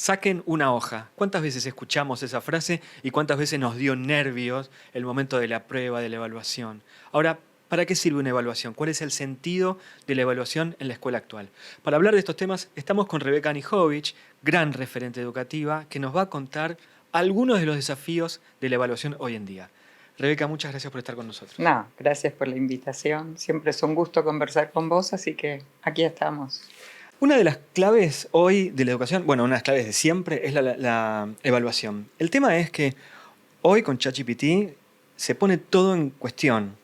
Saquen una hoja. ¿Cuántas veces escuchamos esa frase y cuántas veces nos dio nervios el momento de la prueba, de la evaluación? Ahora, ¿para qué sirve una evaluación? ¿Cuál es el sentido de la evaluación en la escuela actual? Para hablar de estos temas, estamos con Rebeca Anijovic, gran referente educativa, que nos va a contar algunos de los desafíos de la evaluación hoy en día. Rebeca, muchas gracias por estar con nosotros. No, gracias por la invitación. Siempre es un gusto conversar con vos, así que aquí estamos. Una de las claves hoy de la educación, bueno, una de las claves de siempre, es la evaluación. El tema es que hoy con ChatGPT se pone todo en cuestión.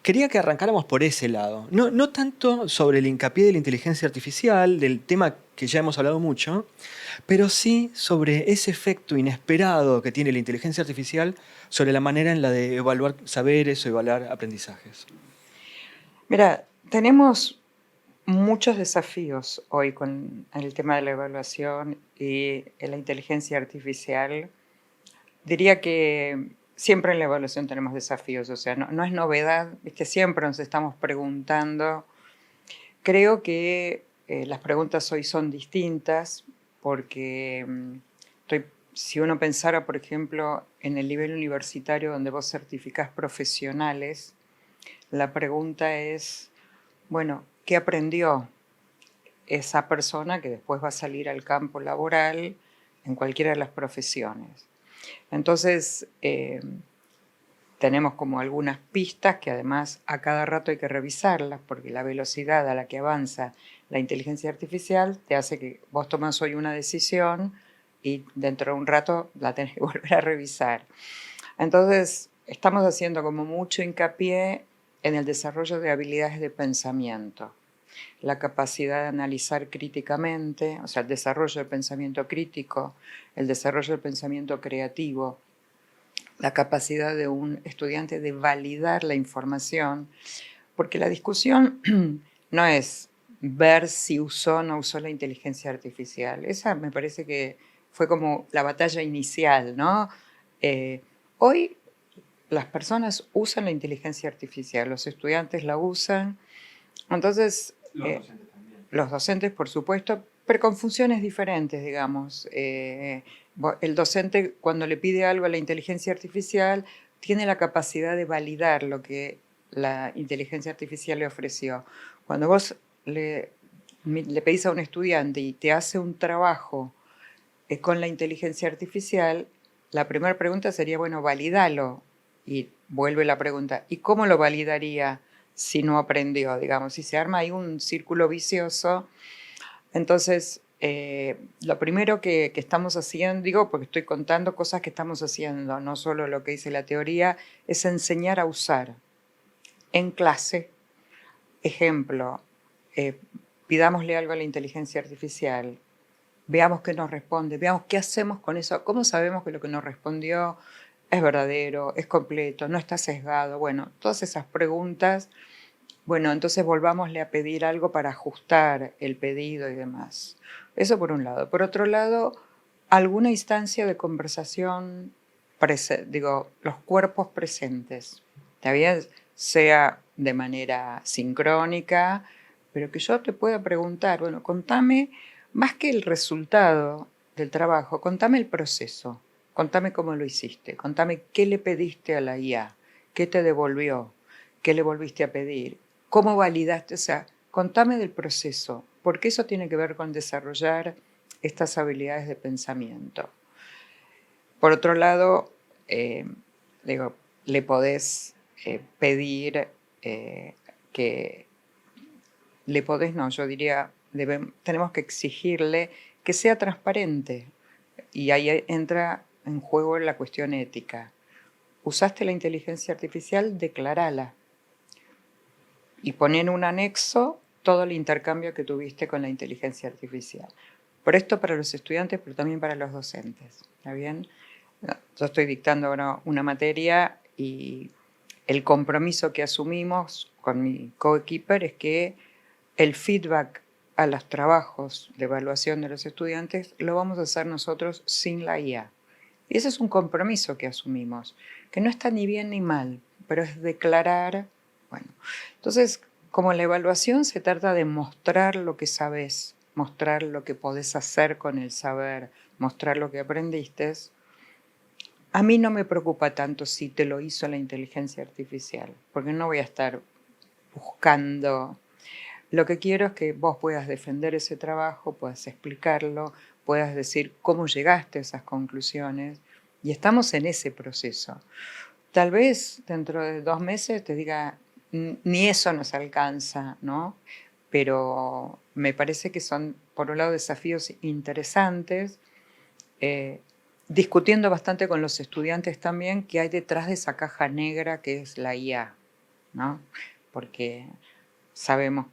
Quería que arrancáramos por ese lado. No tanto sobre el hincapié de la inteligencia artificial, del tema que ya hemos hablado mucho, pero sí sobre ese efecto inesperado que tiene la inteligencia artificial sobre la manera en la de evaluar saberes o evaluar aprendizajes. Mira, tenemos muchos desafíos hoy con el tema de la evaluación y la inteligencia artificial. Diría que siempre en la evaluación tenemos desafíos, o sea, no es novedad, ¿viste? Siempre nos estamos preguntando. Creo que las preguntas hoy son distintas porque si uno pensara, por ejemplo, en el nivel universitario donde vos certificás profesionales, la pregunta es, bueno, ¿qué aprendió esa persona que después va a salir al campo laboral en cualquiera de las profesiones? Entonces, tenemos como algunas pistas que además a cada rato hay que revisarlas porque la velocidad a la que avanza la inteligencia artificial te hace que vos tomas hoy una decisión y dentro de un rato la tenés que volver a revisar. Entonces, estamos haciendo como mucho hincapié en el desarrollo de habilidades de pensamiento, la capacidad de analizar críticamente, o sea, el desarrollo del pensamiento crítico, el desarrollo del pensamiento creativo, la capacidad de un estudiante de validar la información, porque la discusión no es ver si usó o no usó la inteligencia artificial. Esa me parece que fue como la batalla inicial, ¿no? Hoy las personas usan la inteligencia artificial, los estudiantes la usan, entonces los docentes, por supuesto, pero con funciones diferentes, digamos. El docente, cuando le pide algo a la inteligencia artificial, tiene la capacidad de validar lo que la inteligencia artificial le ofreció. Cuando vos le pedís a un estudiante y te hace un trabajo con la inteligencia artificial, la primera pregunta sería, bueno, valídalo. Y vuelve la pregunta, ¿y cómo lo validaría si no aprendió? Digamos, si se arma ahí un círculo vicioso. Entonces, lo primero que estamos haciendo, digo, porque estoy contando cosas que estamos haciendo, no solo lo que dice la teoría, es enseñar a usar en clase. Ejemplo, pidámosle algo a la inteligencia artificial, veamos qué nos responde, veamos qué hacemos con eso, cómo sabemos que lo que nos respondió es verdadero, es completo, no está sesgado. Bueno, todas esas preguntas. Bueno, entonces volvámosle a pedir algo para ajustar el pedido y demás. Eso por un lado. Por otro lado, alguna instancia de conversación, digo, los cuerpos presentes. ¿Está bien? Sea de manera sincrónica, pero que yo te pueda preguntar, bueno, contame, más que el resultado del trabajo, contame el proceso, contame cómo lo hiciste, contame qué le pediste a la IA, qué te devolvió, qué le volviste a pedir, cómo validaste, o sea, contame del proceso, porque eso tiene que ver con desarrollar estas habilidades de pensamiento. Por otro lado, digo, le podés pedir que le podés, no, yo diría, tenemos que exigirle que sea transparente. Y ahí entra en juego la cuestión ética. ¿Usaste la inteligencia artificial? Declarala. Y poné en un anexo todo el intercambio que tuviste con la inteligencia artificial. Por esto para los estudiantes, pero también para los docentes. ¿Está bien? Yo estoy dictando ahora una materia y el compromiso que asumimos con mi coequiper es que el feedback a los trabajos de evaluación de los estudiantes lo vamos a hacer nosotros sin la IA. Y ese es un compromiso que asumimos, que no está ni bien ni mal, pero es declarar, bueno. Entonces, como la evaluación se trata de mostrar lo que sabes, mostrar lo que podés hacer con el saber, mostrar lo que aprendiste, a mí no me preocupa tanto si te lo hizo la inteligencia artificial, porque no voy a estar buscando. Lo que quiero es que vos puedas defender ese trabajo, puedas explicarlo, puedas decir cómo llegaste a esas conclusiones, y estamos en ese proceso. Tal vez dentro de 2 meses te diga, ni eso nos alcanza, ¿no? Pero me parece que son, por un lado, desafíos interesantes, eh, discutiendo bastante con los estudiantes también qué hay detrás de esa caja negra que es la IA, ¿no? Porque sabemos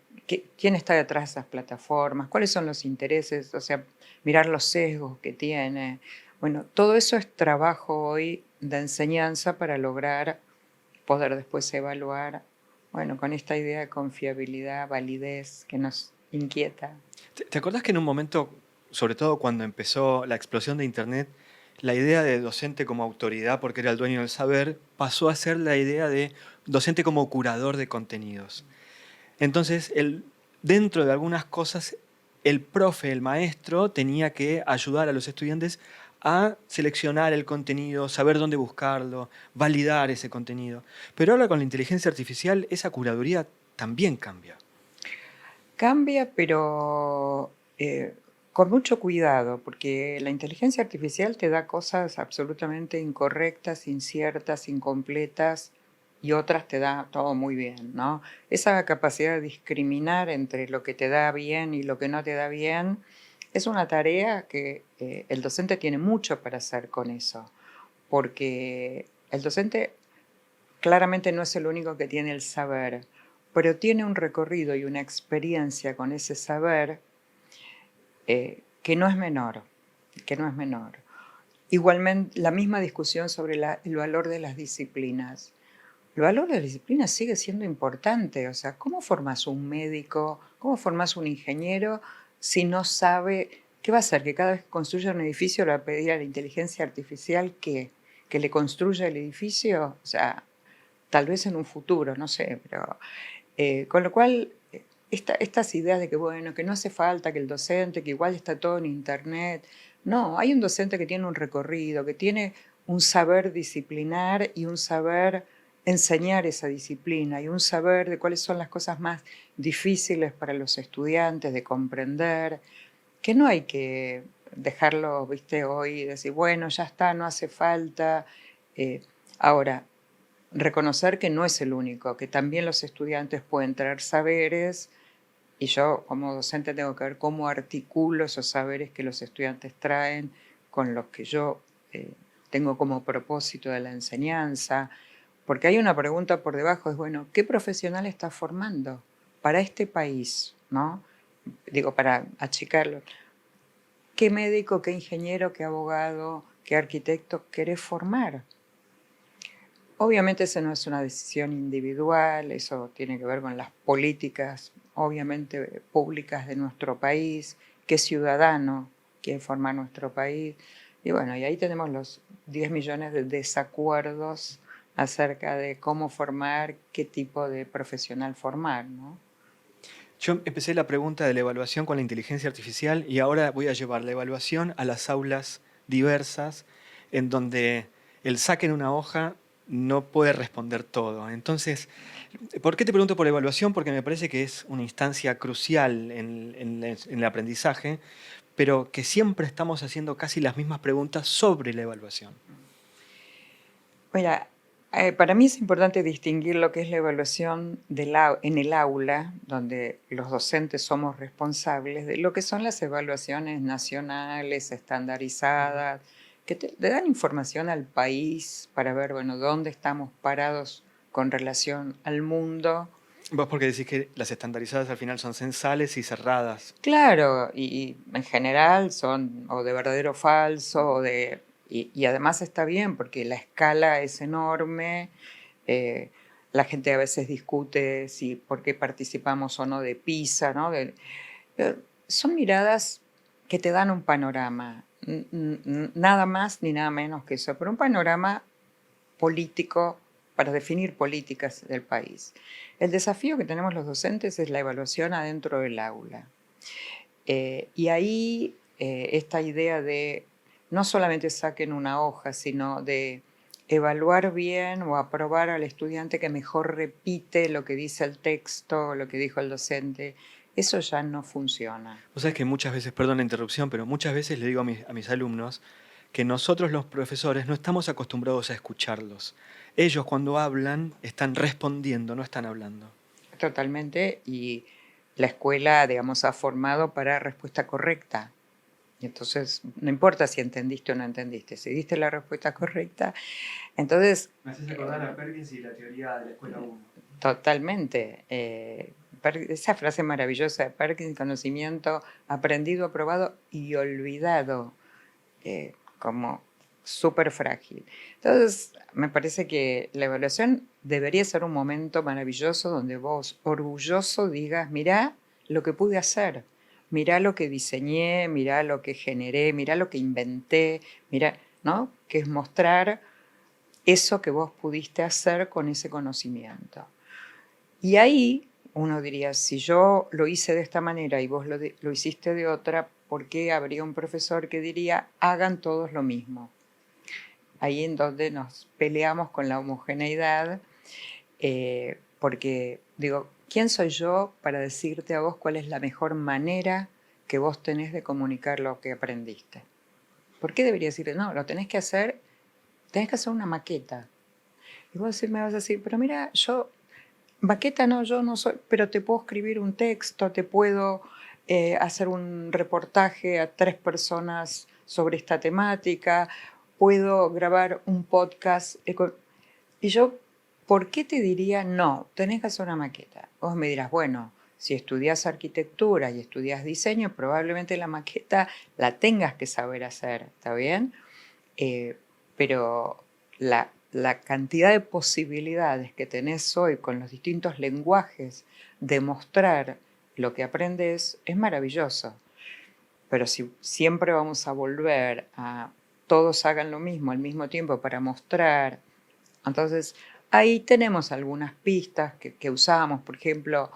quién está detrás de esas plataformas, cuáles son los intereses, o sea, mirar los sesgos que tiene. Bueno, todo eso es trabajo hoy de enseñanza para lograr poder después evaluar, bueno, con esta idea de confiabilidad, validez que nos inquieta. ¿Te acordás que en un momento, sobre todo cuando empezó la explosión de Internet, la idea de docente como autoridad, porque era el dueño del saber, pasó a ser la idea de docente como curador de contenidos? Entonces, dentro de algunas cosas, el profe, el maestro, tenía que ayudar a los estudiantes a seleccionar el contenido, saber dónde buscarlo, validar ese contenido. Pero ahora con la inteligencia artificial, esa curaduría también cambia. Cambia, pero con mucho cuidado, porque la inteligencia artificial te da cosas absolutamente incorrectas, inciertas, incompletas, y otras te da todo muy bien, ¿no? Esa capacidad de discriminar entre lo que te da bien y lo que no te da bien es una tarea que el docente tiene mucho para hacer con eso, porque el docente claramente no es el único que tiene el saber, pero tiene un recorrido y una experiencia con ese saber que no es menor, que no es menor. Igualmente, la misma discusión sobre el valor de las disciplinas. El valor de las disciplinas sigue siendo importante, o sea, ¿cómo formas un médico, cómo formas un ingeniero si no sabe qué va a hacer? Que cada vez que construya un edificio le va a pedir a la inteligencia artificial que le construya el edificio, o sea, tal vez en un futuro, no sé, pero con lo cual estas ideas de que, bueno, que no hace falta que el docente, que igual está todo en internet, no, hay un docente que tiene un recorrido, que tiene un saber disciplinar y un saber enseñar esa disciplina y un saber de cuáles son las cosas más difíciles para los estudiantes de comprender, que no hay que dejarlo, viste, hoy y decir, bueno, ya está, no hace falta. Ahora, reconocer que no es el único, que también los estudiantes pueden traer saberes y yo como docente tengo que ver cómo articulo esos saberes que los estudiantes traen con los que yo tengo como propósito de la enseñanza, porque hay una pregunta por debajo, es bueno, ¿qué profesional está formando para este país? ¿No? Digo, para achicarlo. ¿Qué médico, qué ingeniero, qué abogado, qué arquitecto querés formar? Obviamente esa no es una decisión individual, eso tiene que ver con las políticas, obviamente, públicas de nuestro país, qué ciudadano quiere formar nuestro país. Y bueno, y ahí tenemos los 10 millones de desacuerdos acerca de cómo formar, qué tipo de profesional formar, ¿no? Yo empecé la pregunta de la evaluación con la inteligencia artificial y ahora voy a llevar la evaluación a las aulas diversas en donde el saque en una hoja no puede responder todo. Entonces, ¿por qué te pregunto por la evaluación? Porque me parece que es una instancia crucial en el aprendizaje, pero que siempre estamos haciendo casi las mismas preguntas sobre la evaluación. Mira, para mí es importante distinguir lo que es la evaluación en el aula, donde los docentes somos responsables, de lo que son las evaluaciones nacionales, estandarizadas, que le dan información al país para ver, bueno, dónde estamos parados con relación al mundo. Vos porque decís que las estandarizadas al final son censales y cerradas. Claro, y en general son o de verdadero o falso, y además está bien porque la escala es enorme, la gente a veces discute si por qué participamos o no de PISA, ¿no? Son miradas que te dan un panorama, nada más ni nada menos que eso, pero un panorama político para definir políticas del país. El desafío que tenemos los docentes es la evaluación adentro del aula. Y ahí esta idea de no solamente saquen una hoja, sino de evaluar bien o aprobar al estudiante que mejor repite lo que dice el texto, lo que dijo el docente. Eso ya no funciona. Vos sabés que muchas veces, perdón la interrupción, pero muchas veces le digo a mis alumnos que nosotros los profesores no estamos acostumbrados a escucharlos. Ellos cuando hablan están respondiendo, no están hablando. Totalmente, y la escuela, digamos, ha formado para respuesta correcta. Y entonces, no importa si entendiste o no entendiste, si diste la respuesta correcta, entonces... Me haces acordar a Perkins y la teoría de la escuela 1. Totalmente. Esa frase maravillosa de Perkins, conocimiento aprendido, aprobado y olvidado, como súper frágil. Entonces, me parece que la evaluación debería ser un momento maravilloso donde vos, orgulloso, digas, mirá lo que pude hacer, mirá lo que diseñé, mirá lo que generé, mirá lo que inventé, mirá, ¿no? Que es mostrar eso que vos pudiste hacer con ese conocimiento. Y ahí uno diría, si yo lo hice de esta manera y vos lo hiciste de otra, ¿por qué habría un profesor que diría, hagan todos lo mismo? Ahí en donde nos peleamos con la homogeneidad, porque digo, ¿quién soy yo para decirte a vos cuál es la mejor manera que vos tenés de comunicar lo que aprendiste? ¿Por qué debería decirte, no, lo tenés que hacer una maqueta? Y vos me vas a decir, pero mira, maqueta no, yo no soy, pero te puedo escribir un texto, te puedo hacer un reportaje a 3 personas sobre esta temática, puedo grabar un podcast. Y yo, ¿por qué te diría no? Tenés que hacer una maqueta. Vos me dirás, bueno, si estudias arquitectura y estudias diseño, probablemente la maqueta la tengas que saber hacer, ¿está bien? Pero la cantidad de posibilidades que tenés hoy con los distintos lenguajes de mostrar lo que aprendes es maravilloso. Pero si siempre vamos a volver a todos hagan lo mismo al mismo tiempo para mostrar, entonces ahí tenemos algunas pistas que usamos. Por ejemplo,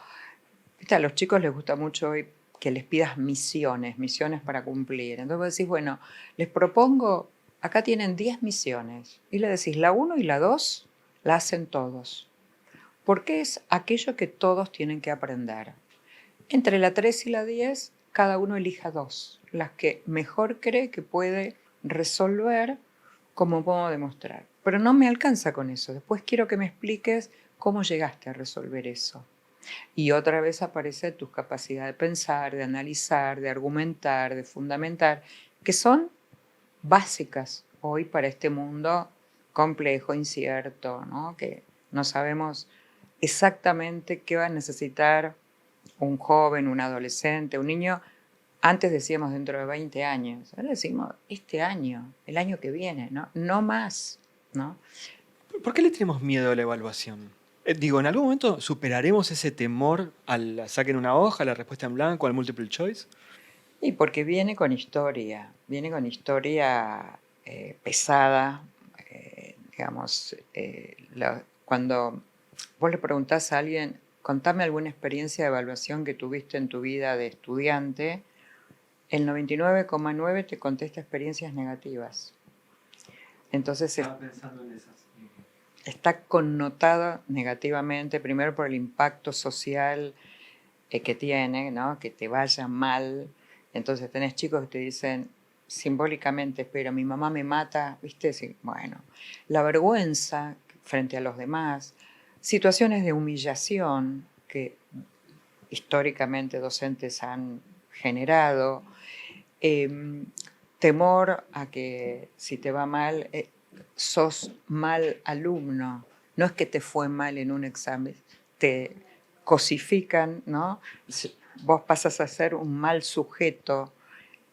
a los chicos les gusta mucho hoy que les pidas misiones para cumplir. Entonces vos decís, bueno, les propongo, acá tienen 10 misiones. Y le decís, la 1 y la 2 la hacen todos. Porque es aquello que todos tienen que aprender. Entre la 3 y la 10, cada uno elija 2. Las que mejor cree que puede resolver como puedo demostrar. Pero no me alcanza con eso. Después quiero que me expliques cómo llegaste a resolver eso. Y otra vez aparece tus capacidades de pensar, de analizar, de argumentar, de fundamentar, que son básicas hoy para este mundo complejo, incierto, ¿no? Que no sabemos exactamente qué va a necesitar un joven, un adolescente, un niño. Antes decíamos dentro de 20 años, ahora decimos este año, el año que viene, ¿no? No más, ¿no? ¿Por qué le tenemos miedo a la evaluación? Digo, ¿en algún momento superaremos ese temor al saquen una hoja, a la respuesta en blanco, al multiple choice? Y porque viene con historia pesada, digamos, cuando vos le preguntás a alguien, contame alguna experiencia de evaluación que tuviste en tu vida de estudiante, el 99,9 te contesta experiencias negativas. Entonces Estaba pensando en esas. está connotada negativamente, primero por el impacto social que tiene, ¿no? Que te vaya mal. Entonces tenés chicos que te dicen simbólicamente, pero mi mamá me mata, ¿viste? Sí, bueno, la vergüenza frente a los demás, situaciones de humillación que históricamente docentes han generado, temor a que si te va mal, sos mal alumno. No es que te fue mal en un examen, te cosifican, ¿no? Vos pasas a ser un mal sujeto.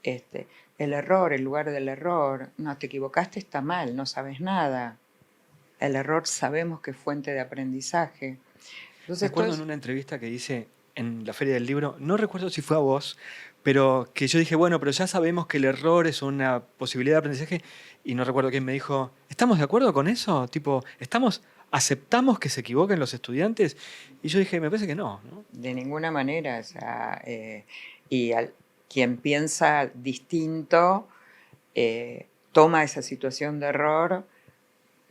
El error, el lugar del error, no, te equivocaste, está mal, no sabes nada. El error sabemos que es fuente de aprendizaje. Entonces, Recuerdo en una entrevista que hice en la Feria del Libro, no recuerdo si fue a vos, pero que yo dije, bueno, pero ya sabemos que el error es una posibilidad de aprendizaje, y no recuerdo quién me dijo, ¿estamos de acuerdo con eso? Tipo, ¿aceptamos que se equivoquen los estudiantes? Y yo dije, me parece que no, ¿no? de ninguna manera, o sea, quien piensa distinto toma esa situación de error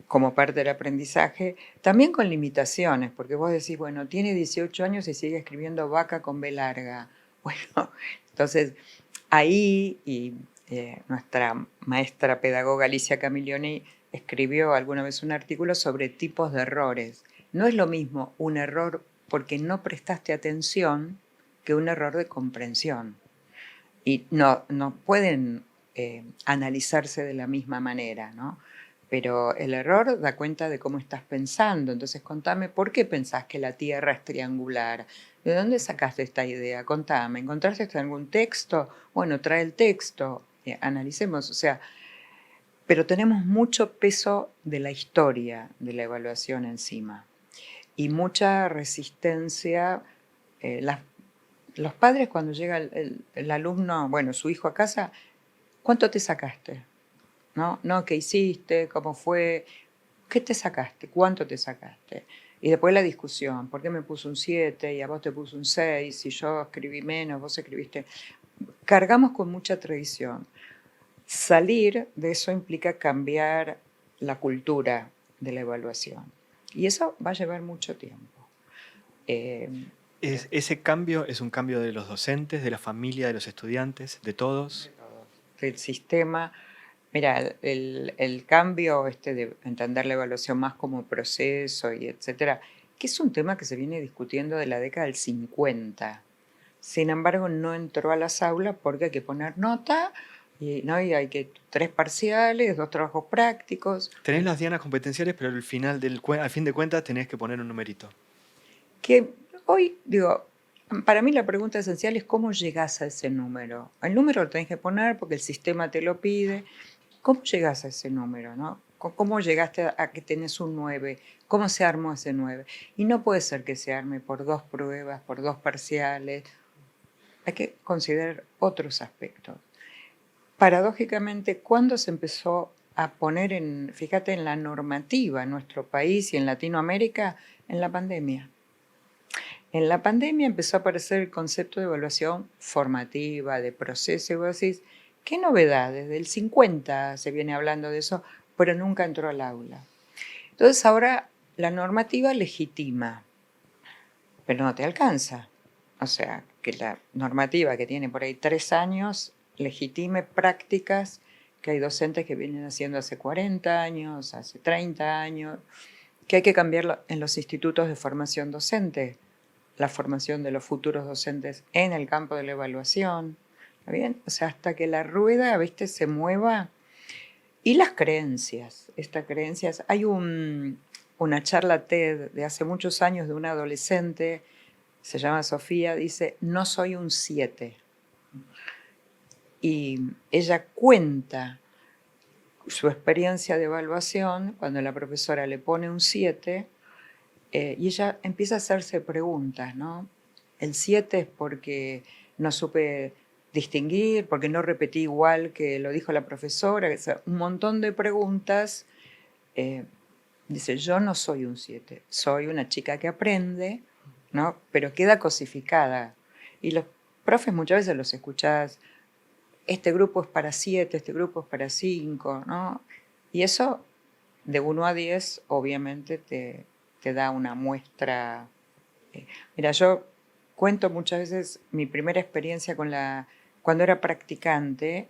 como parte del aprendizaje, también con limitaciones, porque vos decís, bueno, tiene 18 años y sigue escribiendo vaca con B larga. Bueno, entonces ahí, y nuestra maestra pedagoga Alicia Camilioni escribió alguna vez un artículo sobre tipos de errores. No es lo mismo un error porque no prestaste atención que un error de comprensión. Y no pueden analizarse de la misma manera, ¿no? Pero el error da cuenta de cómo estás pensando. Entonces, contame, ¿por qué pensás que la Tierra es triangular? ¿De dónde sacaste esta idea? Contame, ¿encontraste esto en algún texto? Bueno, trae el texto, analicemos. O sea, pero tenemos mucho peso de la historia de la evaluación encima y mucha resistencia. Los padres, cuando llega el alumno, bueno, su hijo a casa, ¿cuánto te sacaste? ¿No? ¿Qué hiciste? ¿Cómo fue? ¿Qué te sacaste? ¿Cuánto te sacaste? Y después la discusión, ¿por qué me puso un 7 y a vos te puso un 6? Si yo escribí menos, vos escribiste. Cargamos con mucha tradición. Salir de eso implica cambiar la cultura de la evaluación. Y eso va a llevar mucho tiempo. Ese cambio es un cambio de los docentes, de la familia, de los estudiantes, de todos. Del sistema. Mira, el cambio de entender la evaluación más como proceso y etcétera, que es un tema que se viene discutiendo de la década del 50. Sin embargo, no entró a las aulas porque hay que poner nota ¿no? Y hay que 3 parciales, 2 trabajos prácticos. Tenés las dianas competenciales, pero al fin de cuentas tenés que poner un numerito. Que hoy, digo, para mí la pregunta esencial es cómo llegás a ese número. El número lo tenés que poner porque el sistema te lo pide. ¿Cómo llegás a ese número, no? ¿Cómo llegaste a que tenés un 9? ¿Cómo se armó ese 9? Y no puede ser que se arme por 2 pruebas, por 2 parciales. Hay que considerar otros aspectos. Paradójicamente, ¿cuándo se empezó a poner fíjate, en la normativa en nuestro país y en Latinoamérica? En la pandemia. En la pandemia empezó a aparecer el concepto de evaluación formativa, de proceso, y vos decís, qué novedad, desde el 50 se viene hablando de eso, pero nunca entró al aula. Entonces ahora la normativa legitima, pero no te alcanza. O sea, que la normativa que tiene por ahí 3 años legitime prácticas que hay docentes que vienen haciendo hace 40 años, hace 30 años, que hay que cambiar en los institutos de formación docente, la formación de los futuros docentes en el campo de la evaluación. ¿Está bien? O sea, hasta que la rueda, ¿viste?, se mueva. Y las creencias, estas creencias. Hay una charla TED de hace muchos años de una adolescente, se llama Sofía, dice, no soy un 7. Y ella cuenta su experiencia de evaluación cuando la profesora le pone un 7 y ella empieza a hacerse preguntas, ¿no? El 7 es porque no supe distinguir, porque no repetí igual que lo dijo la profesora, o sea, un montón de preguntas. Dice, yo no soy un 7, soy una chica que aprende, ¿no? Pero queda cosificada. Y los profes muchas veces los escuchás, este grupo es para 7, este grupo es para 5, ¿no? Y eso, de 1 a 10, obviamente te da una muestra. Mira, yo cuento muchas veces mi primera experiencia cuando era practicante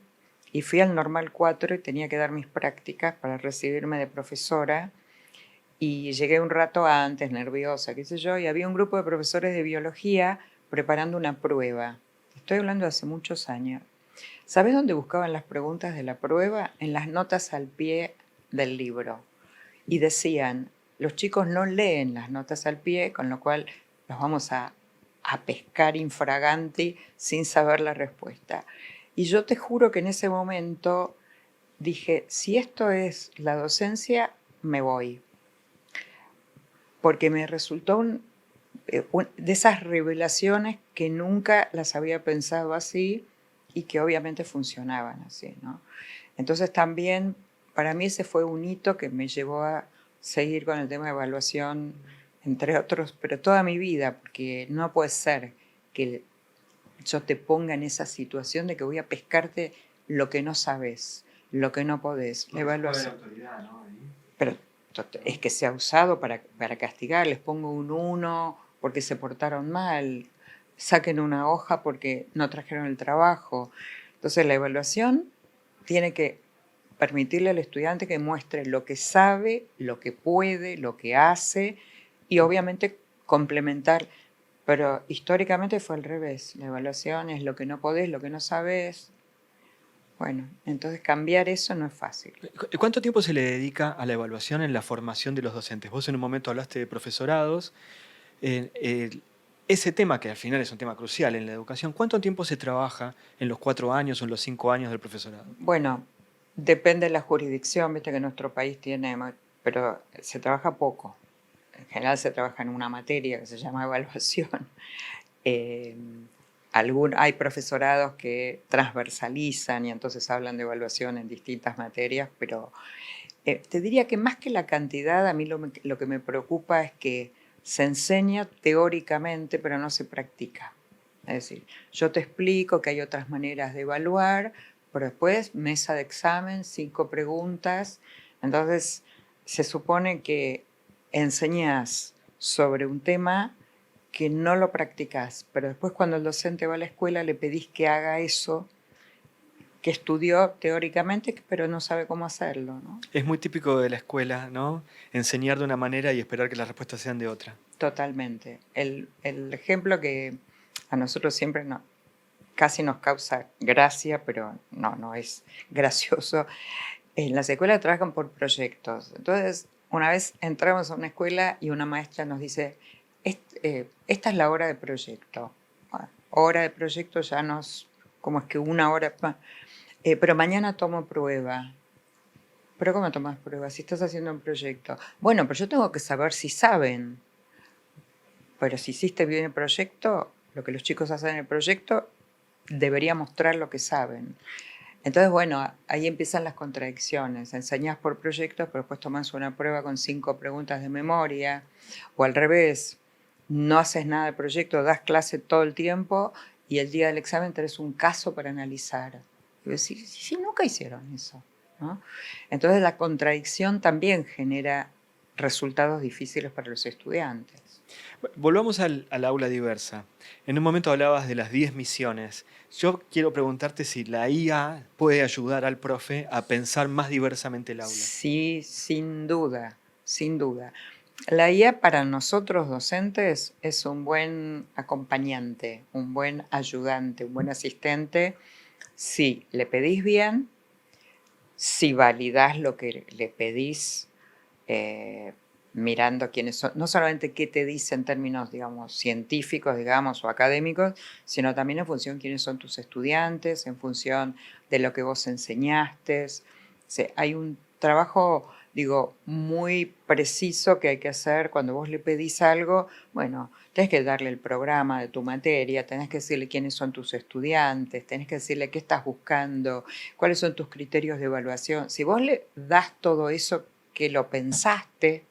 y fui al Normal 4 y tenía que dar mis prácticas para recibirme de profesora y llegué un rato antes, nerviosa, qué sé yo, y había un grupo de profesores de biología preparando una prueba. Estoy hablando de hace muchos años. ¿Sabes dónde buscaban las preguntas de la prueba? En las notas al pie del libro. Y decían, los chicos no leen las notas al pie, con lo cual los vamos a pescar infraganti sin saber la respuesta. Y yo te juro que en ese momento dije, si esto es la docencia, me voy. Porque me resultó de esas revelaciones que nunca las había pensado así y que obviamente funcionaban así, ¿no? Entonces también para mí ese fue un hito que me llevó a seguir con el tema de evaluación, entre otros, pero toda mi vida, porque no puede ser que yo te ponga en esa situación de que voy a pescarte lo que no sabes. lo que no podés. La evaluación. autoridad, ¿no? Pero es que se ha usado para castigar. Les pongo un 1 porque se portaron mal. Saquen una hoja porque no trajeron el trabajo. Entonces la evaluación tiene que permitirle al estudiante que muestre lo que sabe, lo que puede, lo que hace y obviamente complementar. Pero históricamente fue al revés. La evaluación es lo que no podés, lo que no sabes. Bueno, entonces cambiar eso no es fácil. ¿Cuánto tiempo se le dedica a la evaluación en la formación de los docentes? Vos en un momento hablaste de profesorados. Ese tema, que al final es un tema crucial en la educación, ¿cuánto tiempo se trabaja en los 4 años o en los 5 años del profesorado? Bueno, depende de la jurisdicción, viste que nuestro país tiene, pero se trabaja poco. En general se trabaja en una materia que se llama evaluación. Eh, hay profesorados que transversalizan y entonces hablan de evaluación en distintas materias, pero te diría que más que la cantidad, a mí lo que me preocupa es que se enseña teóricamente, pero no se practica. Es decir, yo te explico que hay otras maneras de evaluar, pero después mesa de examen, 5 preguntas. Entonces, se supone que enseñas sobre un tema que no lo practicas, pero después cuando el docente va a la escuela le pedís que haga eso que estudió teóricamente, pero no sabe cómo hacerlo, ¿no? Es muy típico de la escuela, ¿no? Enseñar de una manera y esperar que las respuestas sean de otra. Totalmente. El ejemplo que a nosotros siempre casi nos causa gracia, pero no es gracioso. En las escuelas trabajan por proyectos. Entonces, una vez entramos a una escuela y una maestra nos dice, esta es la hora de proyecto. Bueno, hora de proyecto ya nos, como es que una hora, pero mañana tomo prueba. ¿Pero cómo tomas prueba? Si estás haciendo un proyecto. Bueno, pero yo tengo que saber si saben. Pero si hiciste bien el proyecto, lo que los chicos hacen en el proyecto debería mostrar lo que saben. Entonces, bueno, ahí empiezan las contradicciones. Enseñás por proyectos, pero después tomás una prueba con 5 preguntas de memoria. O al revés, no haces nada de proyecto, das clase todo el tiempo y el día del examen tenés un caso para analizar. Y vos decís, sí, nunca hicieron eso, ¿no? Entonces la contradicción también genera resultados difíciles para los estudiantes. Volvamos al aula diversa. En un momento hablabas de las 10 misiones. Yo quiero preguntarte si la IA puede ayudar al profe a pensar más diversamente el aula. Sí, sin duda, sin duda. La IA para nosotros docentes es un buen acompañante, un buen ayudante, un buen asistente. Si le pedís bien, si validás lo que le pedís, mirando quiénes son, no solamente qué te dice en términos, digamos, científicos, digamos, o académicos, sino también en función de quiénes son tus estudiantes, en función de lo que vos enseñaste. O sea, hay un trabajo, digo, muy preciso que hay que hacer cuando vos le pedís algo. Bueno, tenés que darle el programa de tu materia, tenés que decirle quiénes son tus estudiantes, tenés que decirle qué estás buscando, cuáles son tus criterios de evaluación. Si vos le das todo eso que lo pensaste,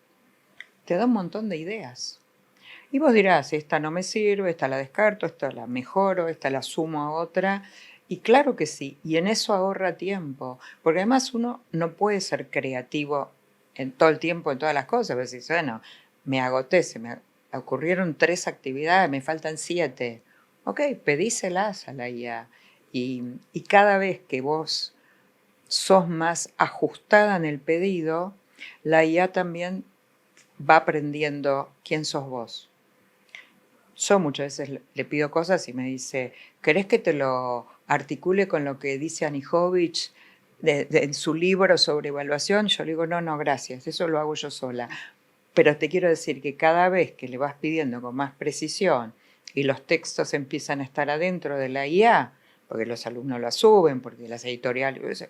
te da un montón de ideas. Y vos dirás, esta no me sirve, esta la descarto, esta la mejoro, esta la sumo a otra. Y claro que sí, y en eso ahorra tiempo, porque además uno no puede ser creativo en todo el tiempo, en todas las cosas. Vos decís, bueno, me agoté, se me ocurrieron 3 actividades, me faltan 7. Ok, pedíselas a la IA. Y cada vez que vos sos más ajustada en el pedido, la IA también va aprendiendo quién sos vos. Yo muchas veces le pido cosas y me dice, ¿querés que te lo articule con lo que dice Anijovic en su libro sobre evaluación? Yo le digo, no, gracias, eso lo hago yo sola. Pero te quiero decir que cada vez que le vas pidiendo con más precisión y los textos empiezan a estar adentro de la IA, porque los alumnos lo suben, porque las editoriales,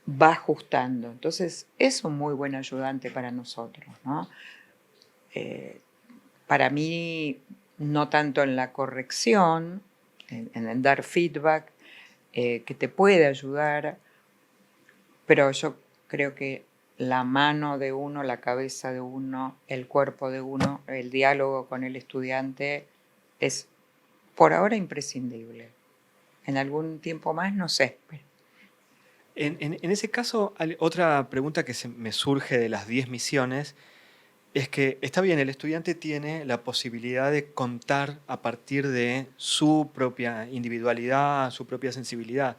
va ajustando. Entonces es un muy buen ayudante para nosotros, ¿no? Para mí, no tanto en la corrección, en dar feedback, que te puede ayudar, pero yo creo que la mano de uno, la cabeza de uno, el cuerpo de uno, el diálogo con el estudiante es por ahora imprescindible. En algún tiempo más, no sé. En ese caso, otra pregunta que me surge de las 10 misiones es que está bien, el estudiante tiene la posibilidad de contar a partir de su propia individualidad, su propia sensibilidad,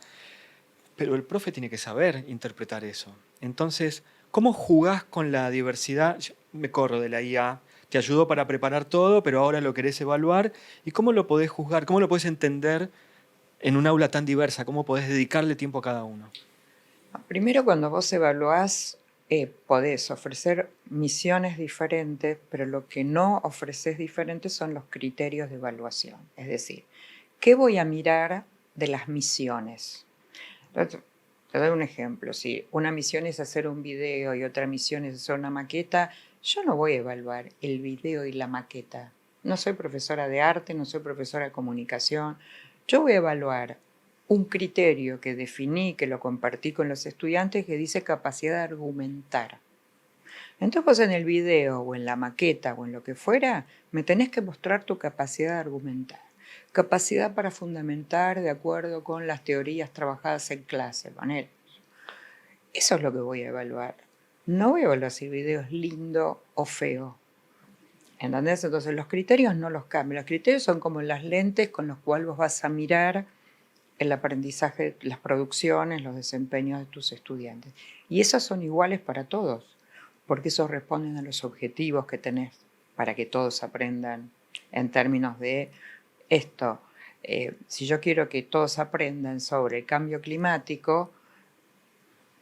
pero el profe tiene que saber interpretar eso. Entonces, ¿cómo jugás con la diversidad? Yo me corro de la IA, te ayudo para preparar todo, pero ahora lo querés evaluar. ¿Y cómo lo podés juzgar? ¿Cómo lo podés entender en un aula tan diversa? ¿Cómo podés dedicarle tiempo a cada uno? Primero, cuando vos evaluás, podés ofrecer misiones diferentes, pero lo que no ofreces diferentes son los criterios de evaluación. Es decir, ¿qué voy a mirar de las misiones? Te doy un ejemplo. Si una misión es hacer un video y otra misión es hacer una maqueta, yo no voy a evaluar el video y la maqueta. No soy profesora de arte, no soy profesora de comunicación. Yo voy a evaluar un criterio que definí, que lo compartí con los estudiantes, que dice capacidad de argumentar. Entonces vos en el video o en la maqueta o en lo que fuera, me tenés que mostrar tu capacidad de argumentar. Capacidad para fundamentar de acuerdo con las teorías trabajadas en clase. Ponele. Eso es lo que voy a evaluar. No voy a evaluar si el video es lindo o feo. ¿Entendés? Entonces los criterios no los cambio. Los criterios son como las lentes con los cuales vos vas a mirar el aprendizaje, las producciones, los desempeños de tus estudiantes. Y esas son iguales para todos, porque esos responden a los objetivos que tenés para que todos aprendan en términos de esto. Si yo quiero que todos aprendan sobre el cambio climático,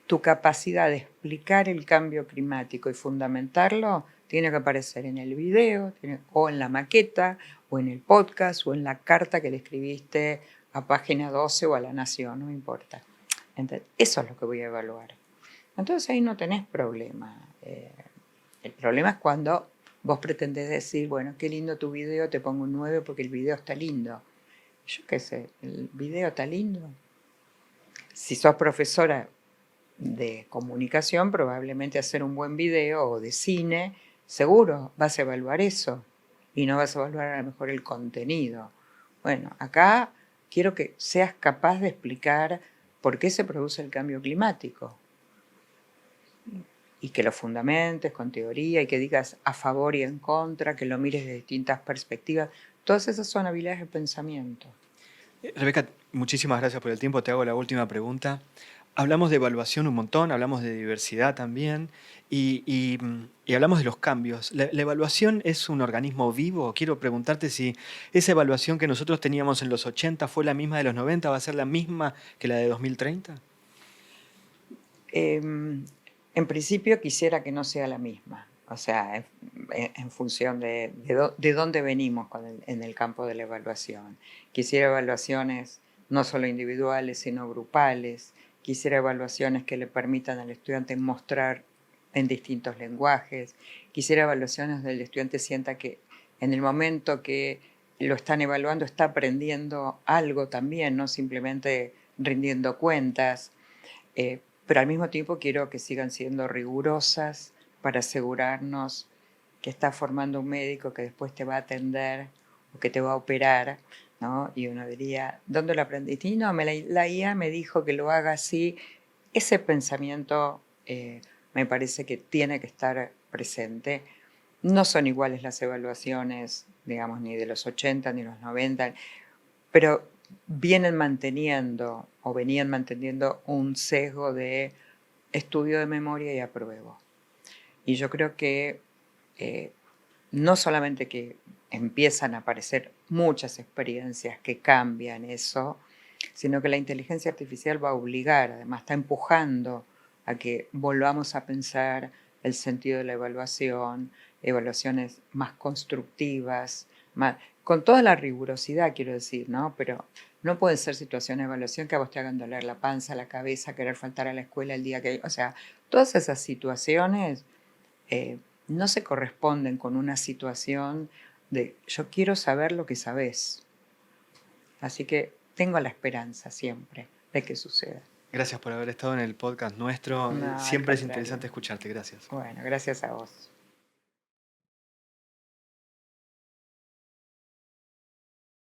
tu capacidad de explicar el cambio climático y fundamentarlo tiene que aparecer en el video, o en la maqueta, o en el podcast, o en la carta que le escribiste a Página 12 o a La Nación, no importa. Entonces, eso es lo que voy a evaluar. Entonces ahí no tenés problema. El problema es cuando vos pretendés decir, bueno, qué lindo tu video, te pongo un 9 porque el video está lindo. Yo qué sé, el video está lindo. Si sos profesora de comunicación, probablemente hacer un buen video o de cine, seguro vas a evaluar eso y no vas a evaluar a lo mejor el contenido. Bueno, acá quiero que seas capaz de explicar por qué se produce el cambio climático y que lo fundamentes con teoría y que digas a favor y en contra, que lo mires de distintas perspectivas. Todas esas son habilidades de pensamiento. Rebeca, muchísimas gracias por el tiempo. Te hago la última pregunta. Hablamos de evaluación un montón, hablamos de diversidad también y hablamos de los cambios. ¿La evaluación es un organismo vivo? Quiero preguntarte si esa evaluación que nosotros teníamos en los 80 fue la misma de los 90, ¿va a ser la misma que la de 2030? En principio quisiera que no sea la misma, o sea, en función de dónde venimos en el campo de la evaluación. Quisiera evaluaciones no solo individuales, sino grupales. Quisiera evaluaciones que le permitan al estudiante mostrar en distintos lenguajes. Quisiera evaluaciones donde el estudiante sienta que en el momento que lo están evaluando está aprendiendo algo también, no simplemente rindiendo cuentas. Pero al mismo tiempo quiero que sigan siendo rigurosas para asegurarnos que estás formando un médico que después te va a atender o que te va a operar, ¿no? Y uno diría, ¿dónde lo aprendiste? Y no, la IA me dijo que lo haga así. Ese pensamiento me parece que tiene que estar presente. No son iguales las evaluaciones, digamos, ni de los 80 ni los 90, pero venían manteniendo un sesgo de estudio de memoria y apruebo. Y yo creo que no solamente que empiezan a aparecer muchas experiencias que cambian eso, sino que la inteligencia artificial va a obligar, además está empujando a que volvamos a pensar el sentido de la evaluación, evaluaciones más constructivas, con toda la rigurosidad, quiero decir, ¿no? Pero no pueden ser situaciones de evaluación que a vos te hagan doler la panza, la cabeza, querer faltar a la escuela el día que... O sea, todas esas situaciones no se corresponden con una situación de yo quiero saber lo que sabés. Así que tengo la esperanza siempre de que suceda. Gracias por haber estado en el podcast nuestro. No, al Siempre es contrario. interesante escucharte. Gracias. Bueno, gracias a vos.